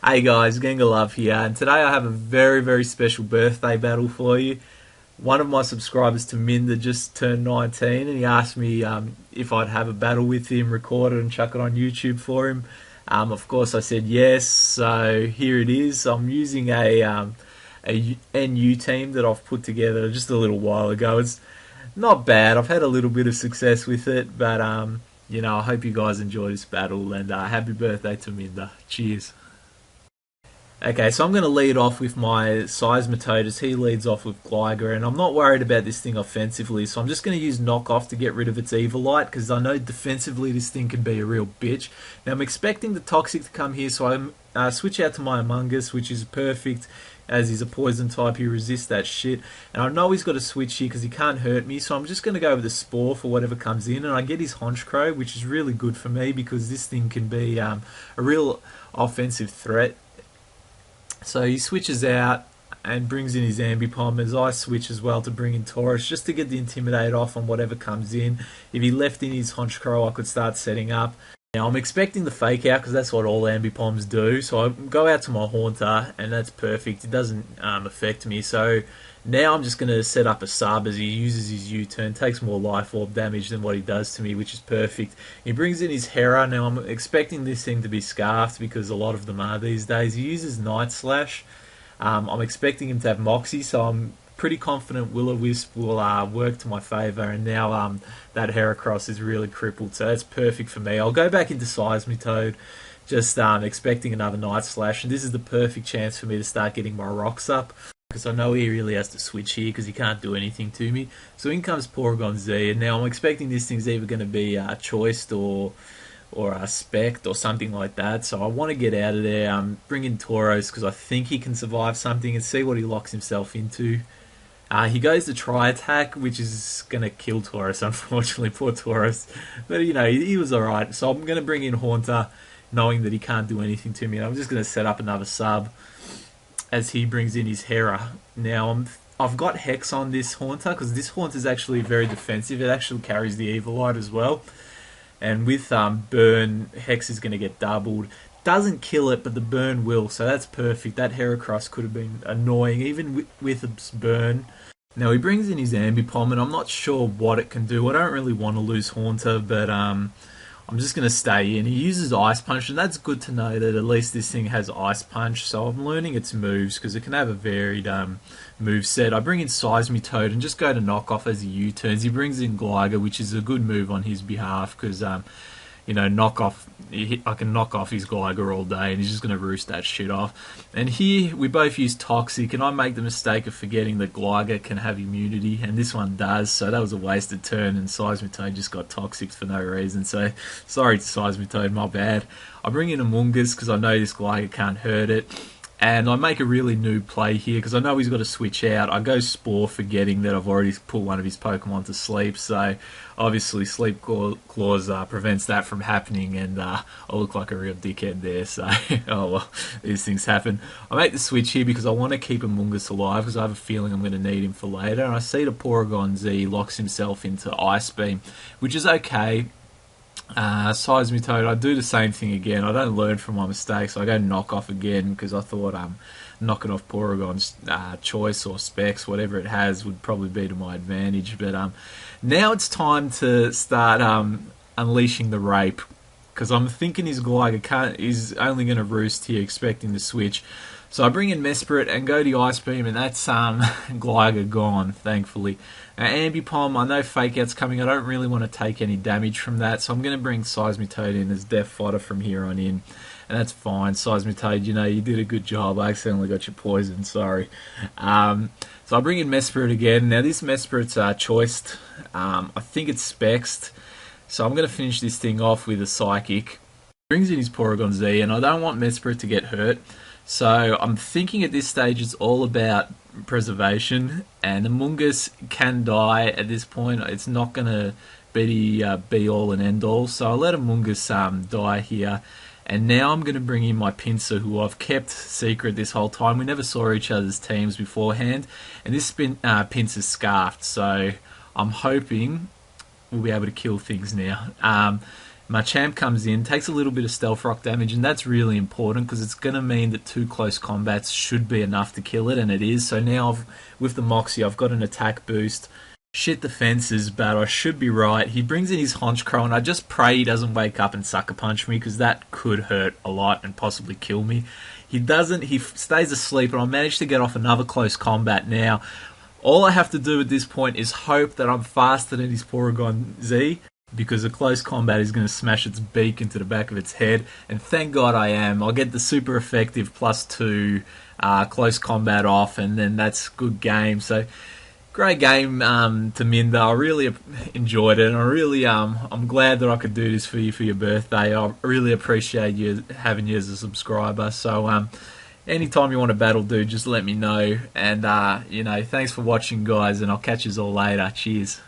Hey guys, Gengarluv here, and today I have a very special birthday battle for you. One of my subscribers to Minder just turned 19 and he asked me if I'd have a battle with him, record it and chuck it on YouTube for him. Of course I said yes, so here it is. I'm using a NU team that I've put together just a little while ago. It's not bad, I've had a little bit of success with it, but I hope you guys enjoy this battle and happy birthday to Minder. Cheers. Okay, so I'm going to lead off with my Seismitoad. He leads off with Gligar, and I'm not worried about this thing offensively, so I'm just going to use Knockoff to get rid of its Evilite, because I know defensively this thing can be a real bitch. Now I'm expecting the Toxic to come here, so I switch out to my Among Us, which is perfect, as he's a poison type, he resists that shit. And I know he's got a switch here because he can't hurt me, so I'm just going to go with the Spore for whatever comes in, and I get his Honchkrow, which is really good for me because this thing can be a real offensive threat. So he switches out and brings in his Ambipom, as I switch as well to bring in Taurus, just to get the Intimidate off on whatever comes in. If he left in his Honchkrow, I could start setting up. Now I'm expecting the Fake Out because that's what all Ambipoms do. So I go out to my Haunter and that's perfect. It doesn't affect me. So now I'm just going to set up a sub as he uses his U-turn, takes more Life Orb damage than what he does to me, which is perfect. He brings in his Hera. Now I'm expecting this thing to be Scarfed because a lot of them are these days. He uses Night Slash. I'm expecting him to have Moxie, so I'm pretty confident Will-O-Wisp will work to my favour, and now that Heracross is really crippled, so that's perfect for me. I'll go back into Seismitoad, just expecting another Night Slash, and this is the perfect chance for me to start getting my rocks up, because I know he really has to switch here because he can't do anything to me. So in comes Porygon Z, and now I'm expecting this thing's either going to be choiced or a Spect or something like that, so I want to get out of there, bring in Tauros because I think he can survive something and see what he locks himself into. He goes to Tri Attack, which is going to kill Tauros, unfortunately, poor Tauros. But, he was alright. So I'm going to bring in Haunter, knowing that he can't do anything to me. And I'm just going to set up another sub as he brings in his Hera. Now, I've got Hex on this Haunter, because this Haunter is actually very defensive. It actually carries the Evilite as well. And with Burn, Hex is going to get doubled. Doesn't kill it, but the burn will, so that's perfect. That Heracross could have been annoying, even with its burn. Now he brings in his Ambipom, and I'm not sure what it can do. I don't really want to lose Haunter, but I'm just going to stay in. He uses Ice Punch, and that's good to know that at least this thing has Ice Punch, so I'm learning its moves, because it can have a varied move set. I bring in Seismitoad and just go to Knockoff as he U-turns. He brings in Gligar, which is a good move on his behalf, because I can knock off his Gligar all day and he's just going to roost that shit off. And here we both use Toxic, and I make the mistake of forgetting that Gligar can have immunity, and this one does, so that was a wasted turn, and Seismitoad just got Toxic for no reason, so sorry to Seismitoad, my bad. I bring in Among Us because I know this Gligar can't hurt it. And I make a really noob play here because I know he's got to switch out. I go Spore, forgetting that I've already put one of his Pokemon to sleep. So obviously Sleep Clause prevents that from happening, and I look like a real dickhead there. So oh well, these things happen. I make the switch here because I want to keep Among Us alive because I have a feeling I'm going to need him for later. And I see the Porygon Z locks himself into Ice Beam, which is okay. Seismitoad, I do the same thing again. I don't learn from my mistakes. I go Knockoff again because I thought knocking off Porygon's choice or specs, whatever it has, would probably be to my advantage. But now it's time to start unleashing the rape, because I'm thinking his Gligar is only going to roost here, expecting to switch. So I bring in Mesprit and go to Ice Beam, and that's Gligar gone, thankfully. Ambipom, I know Fake Out's coming. I don't really want to take any damage from that, so I'm going to bring Seismitoad in as death fodder from here on in. And that's fine. Seismitoad, you did a good job. I accidentally got you poisoned, sorry. So I bring in Mesprit again. Now this Mesprit's choiced. I think it's Spexed. So I'm going to finish this thing off with a Psychic. Brings in his Porygon Z, and I don't want Mesprit to get hurt. So I'm thinking at this stage it's all about preservation, and Among Us can die at this point. It's not going to be the be-all and end-all, so I'll let Among Us die here. And now I'm going to bring in my Pinsir, who I've kept secret this whole time. We never saw each other's teams beforehand, and this Pinsir's Scarfed, so I'm hoping we'll be able to kill things now. Machamp comes in, takes a little bit of stealth rock damage, and that's really important because it's going to mean that 2 close combats should be enough to kill it, and it is. So now with the Moxie, I've got an attack boost. Shit defenses, but I should be right. He brings in his Honchkrow, and I just pray he doesn't wake up and sucker punch me because that could hurt a lot and possibly kill me. He doesn't. He stays asleep, and I managed to get off another close combat now. All I have to do at this point is hope that I'm faster than his Porygon Z, because a close combat is going to smash its beak into the back of its head, and thank God I am. I'll get the super effective +2 close combat off, and then that's good game. So great game to Minda. I really enjoyed it, and I'm glad that I could do this for you for your birthday. I really appreciate you having you as a subscriber. So anytime you want to battle, dude, just let me know. And thanks for watching, guys, and I'll catch you all later. Cheers.